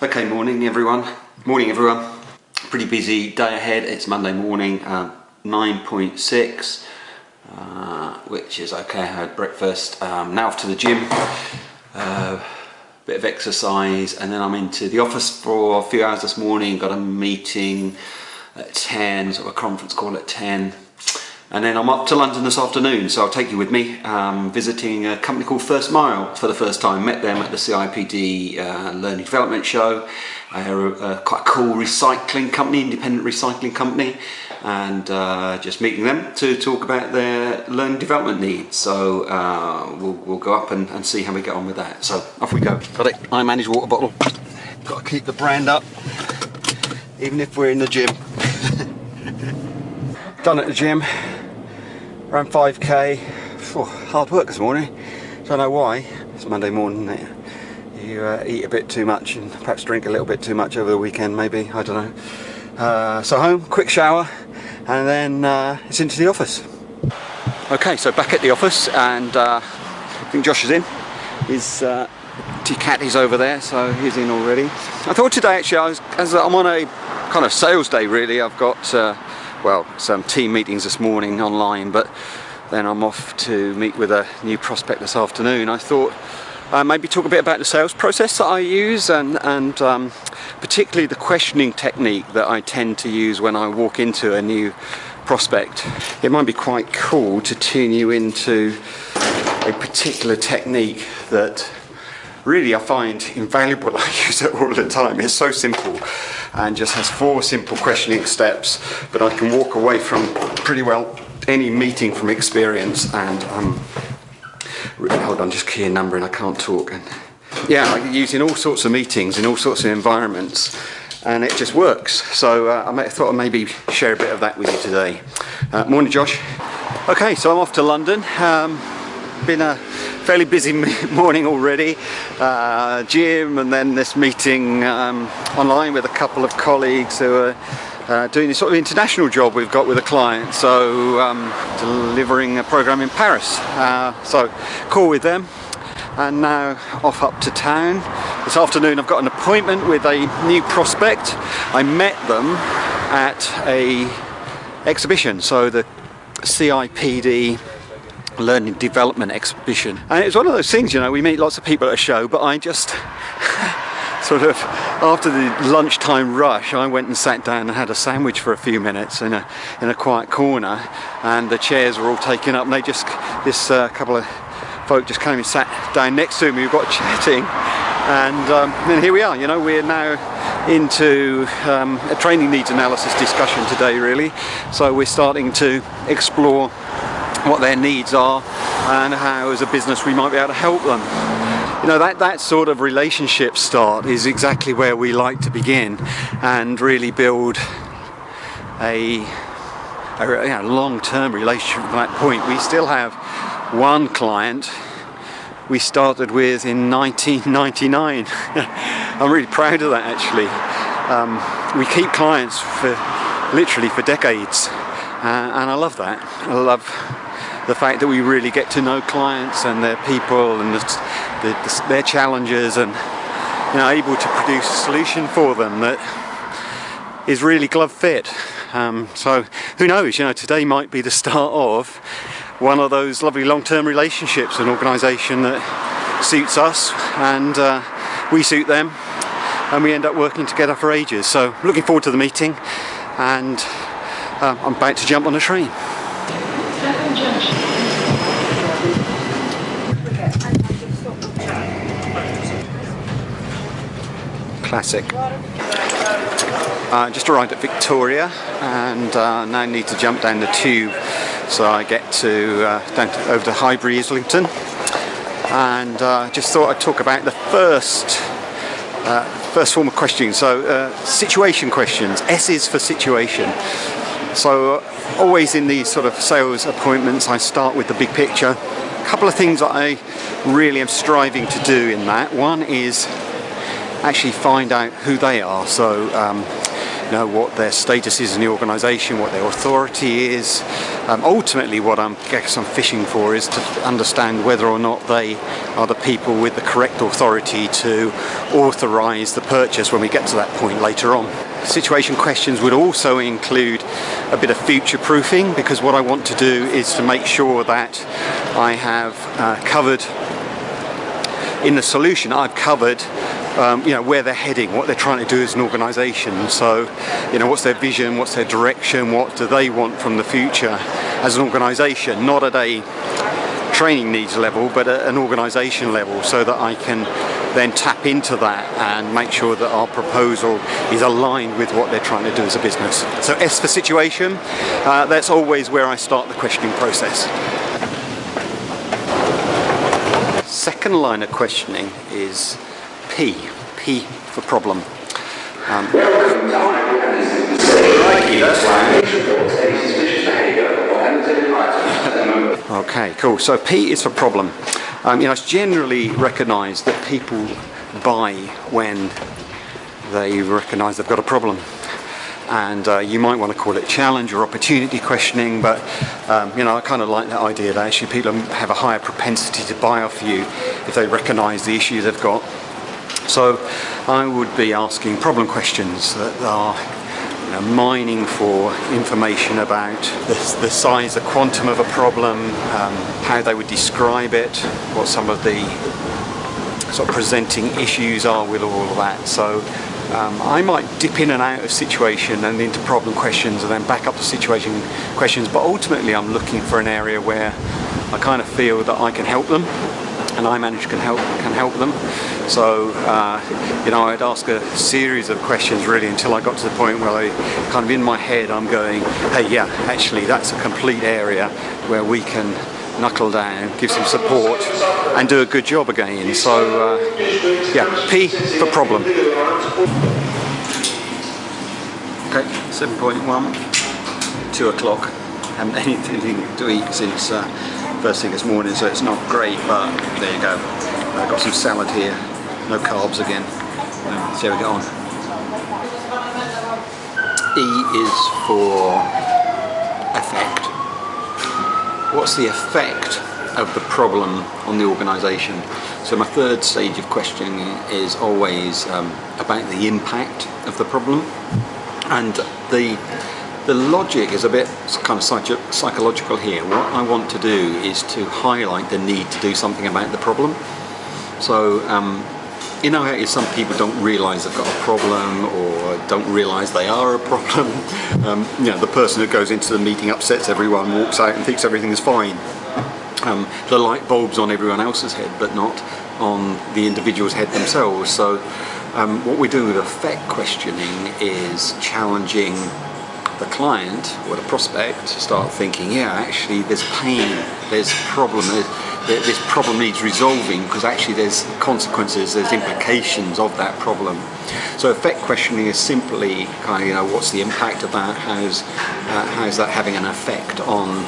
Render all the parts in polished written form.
Okay, morning everyone. Pretty busy day ahead. It's Monday morning, 9.6, which is okay. I had breakfast. Now off to the gym, bit of exercise, and then I'm into the office for a few hours this morning. Got a meeting at 10, sort of a conference call at 10. And then I'm up to London this afternoon, so I'll take you with me, visiting a company called First Mile for the first time. Met them at the CIPD Learning Development Show. They're quite a cool recycling company, independent recycling company, and just meeting them to talk about their learning development needs. So we'll go up and see how we get on with that. So off we go. Got it, iManage water bottle. Got to keep the brand up, even if we're in the gym. Done at the gym. Around 5k. Hard work this morning. Don't know why. It's Monday morning, isn't it? You eat a bit too much and perhaps drink a little bit too much over the weekend, maybe. I don't know. So home, quick shower, and then it's into the office. Okay, so back at the office, and I think Josh is in. His T-Cat is over there, so he's in already. I thought today, actually, I'm on a kind of sales day, really. I've got well, some team meetings this morning online, but then I'm off to meet with a new prospect this afternoon. I thought maybe talk a bit about the sales process that I use, and particularly the questioning technique that I tend to use when I walk into a new prospect. It might be quite cool to tune you into a particular technique that really I find invaluable. I use it all the time. It's so simple and just has 4 simple questioning steps, but I can walk away from pretty well any meeting from experience. And hold on, just key a number and I can't talk. And yeah, I use it in all sorts of meetings, in all sorts of environments, and it just works. So I thought I'd maybe share a bit of that with you today. Morning, Josh. Okay, so I'm off to London. Been a fairly busy morning already. Gym, and then this meeting online with a couple of colleagues who are doing this sort of international job we've got with a client. So delivering a program in Paris. So call with them, and now off up to town. This afternoon I've got an appointment with a new prospect. I met them at a exhibition, so the CIPD Learning Development Exhibition, and it was one of those things, you know, we meet lots of people at a show, but I just sort of, after the lunchtime rush, I went and sat down and had a sandwich for a few minutes in a quiet corner, and the chairs were all taken up, and they just, this couple of folk just came and sat down next to me. We got chatting, and here we are. You know, we're now into a training needs analysis discussion today, really. So we're starting to explore what their needs are and how as a business we might be able to help them. You know, that sort of relationship start is exactly where we like to begin and really build a long-term relationship from that point. We still have one client we started with in 1999. I'm really proud of that, actually. We keep clients literally for decades, and I love that. I love the fact that we really get to know clients and their people and their challenges, and, you know, able to produce a solution for them that is really glove fit. So who knows, you know, today might be the start of one of those lovely long-term relationships, an organisation that suits us and we suit them, and we end up working together for ages. So looking forward to the meeting, and I'm about to jump on a train. Classic. Just arrived at Victoria, and now need to jump down the tube, so I get to over to Highbury, Islington, and just thought I'd talk about the first form of questioning. So situation questions. S is for situation. So always in these sort of sales appointments, I start with the big picture. A couple of things that I really am striving to do in that. One is actually find out who they are. So you know, what their status is in the organisation, what their authority is, Ultimately, what I guess I'm fishing for is to understand whether or not they are the people with the correct authority to authorise the purchase when we get to that point later on. Situation questions would also include a bit of future proofing, because what I want to do is to make sure that I have covered in the solution, I've covered where they're heading, what they're trying to do as an organisation. So, what's their vision, what's their direction, what do they want from the future as an organisation, not at a training needs level, but at an organisation level, so that I can then tap into that and make sure that our proposal is aligned with what they're trying to do as a business. So S for situation, that's always where I start the questioning process. Second line of questioning is P for problem. Okay, cool. So P is for problem. It's generally recognised that people buy when they recognise they've got a problem. And you might want to call it challenge or opportunity questioning, but I kind of like that idea that actually people have a higher propensity to buy off you if they recognise the issue they've got. So I would be asking problem questions that are mining for information about the size, the quantum of a problem, how they would describe it, what some of the sort of presenting issues are with all of that. So I might dip in and out of situation and into problem questions and then back up to situation questions, but ultimately I'm looking for an area where I kind of feel that I can help them and iManage can help them. So I'd ask a series of questions really until I got to the point where I kind of in my head I'm going, hey, yeah, actually that's a complete area where we can knuckle down, give some support and do a good job again. So P for problem. Okay, 7.1, 2 o'clock. Haven't had anything to eat since first thing this morning, so it's not great, but there you go. I've got some salad here, no carbs again. See how we get on. E is for effect. What's the effect of the problem on the organisation? So my third stage of questioning is always about the impact of the problem, and the logic is a bit kind of psychological here. What I want to do is to highlight the need to do something about the problem. So how it is, some people don't realise they've got a problem or don't realise they are a problem. The person who goes into the meeting upsets everyone, walks out and thinks everything is fine. The light bulb's on everyone else's head but not on the individual's head themselves. So what we do with effect questioning is challenging the client or the prospect to start thinking, yeah, actually there's pain, there's problem, this problem needs resolving because actually there's consequences, there's implications of that problem. So effect questioning is simply kind of, what's the impact of that, how's that having an effect on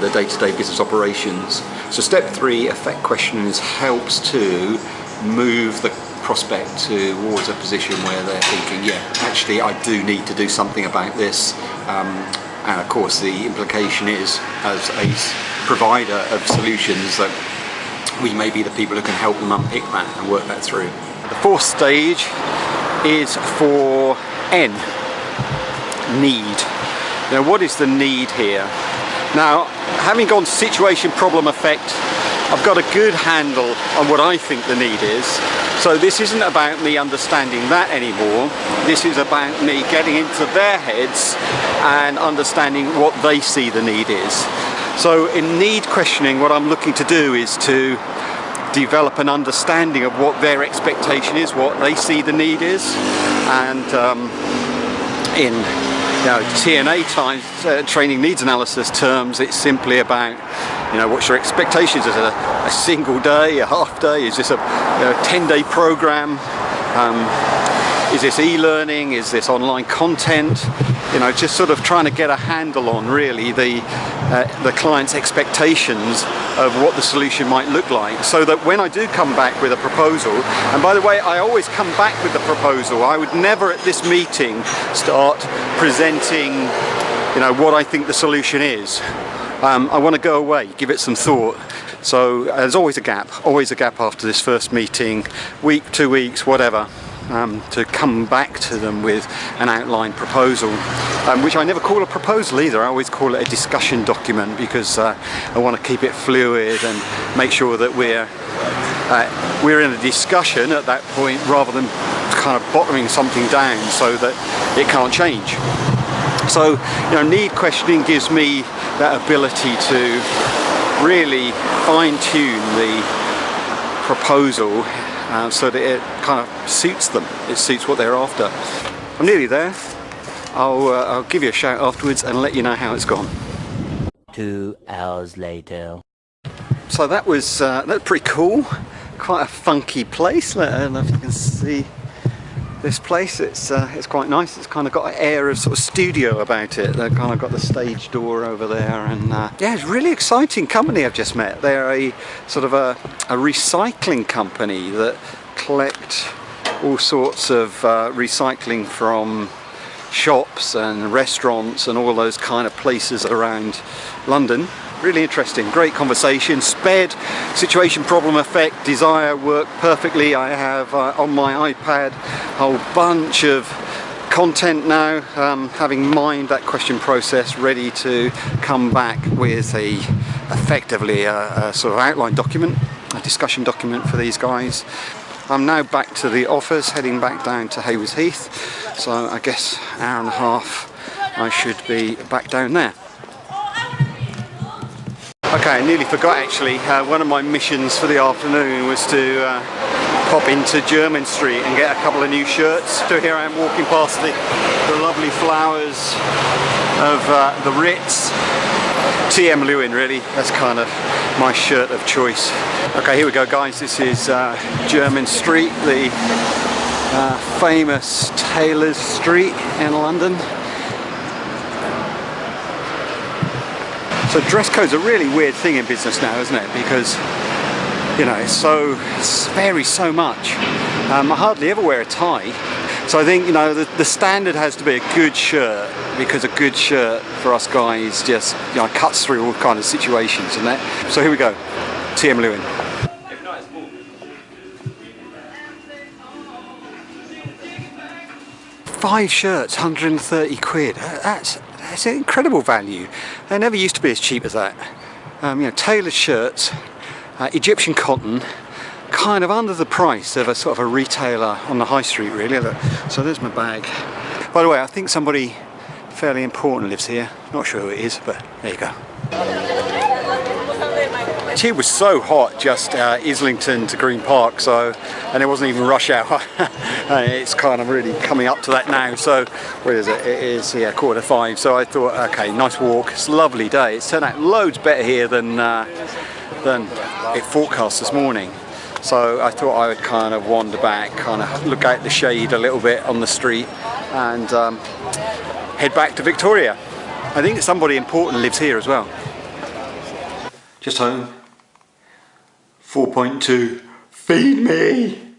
the day-to-day business operations. So step 3, effect questioning helps to move the prospect towards a position where they're thinking, yeah, actually I do need to do something about this, and of course the implication is, as a provider of solutions, that we may be the people who can help them unpick that and work that through. The fourth stage is for N, need. What is the need here? Now, having gone situation, problem, effect, I've got a good handle on what I think the need is. So this isn't about me understanding that anymore. This is about me getting into their heads and understanding what they see the need is. So in need questioning, what I'm looking to do is to develop an understanding of what their expectation is, what they see the need is, and in TNA times, training needs analysis terms, it's simply about, what's your expectations? Is it a single day, a half day? Is this a 10-day program? Is this e-learning? Is this online content? Just sort of trying to get a handle on really the client's expectations of what the solution might look like, so that when I do come back with a proposal, and by the way, I always come back with the proposal. I would never at this meeting start presenting what I think the solution is. I want to go away, give it some thought. So there's always a gap after this first meeting, week, 2 weeks, whatever, to come back to them with an outline proposal, which I never call a proposal either. I always call it a discussion document, because I want to keep it fluid and make sure that we're in a discussion at that point, rather than kind of bottoming something down so that it can't change. So, need questioning gives me that ability to really fine-tune the proposal so that it kind of suits them. It suits what they're after. I'm nearly there. I'll give you a shout afterwards and let you know how it's gone. 2 hours later. So that's pretty cool. Quite a funky place. I don't know if you can see this place. It's quite nice. It's kind of got an air of sort of studio about it. They've kind of got the stage door over there, and yeah, it's a really exciting company I've just met. They're a sort of a recycling company that collect all sorts of recycling from shops and restaurants and all those kind of places around London. Really interesting, great conversation. Sped, situation, problem, effect, desire work perfectly. I have on my iPad a whole bunch of content now, having mined that question process, ready to come back with effectively a sort of outline document, a discussion document for these guys. I'm now back to the office, heading back down to Haywards Heath, so I guess an hour and a half I should be back down there. Okay, I nearly forgot actually, one of my missions for the afternoon was to pop into Jermyn Street and get a couple of new shirts. So here I am walking past the lovely flowers of the Ritz. TM Lewin, really, that's kind of my shirt of choice. Okay, here we go guys, this is Jermyn Street, the famous Taylor's Street in London. So dress code's a really weird thing in business now, isn't it? Because, it varies so much. I hardly ever wear a tie. So I think, the standard has to be a good shirt, because a good shirt for us guys just, cuts through all kind of situations and that. So here we go, TM Lewin. 5 shirts, 130 quid. That's an incredible value. They never used to be as cheap as that. Tailored shirts, Egyptian cotton, kind of under the price of a sort of a retailer on the high street, really. Look. So there's my bag. By the way, I think somebody fairly important lives here. Not sure who it is, but there you go. It was so hot, just Islington to Green Park, and it wasn't even rush hour. It's kind of really coming up to that now. So what is it? It is 5:15. So I thought, okay, nice walk. It's a lovely day. It's turned out loads better here than it forecast this morning. So I thought I would kind of wander back, kind of look out the shade a little bit on the street, and head back to Victoria. I think somebody important lives here as well. Just home. 4.2. Feed me!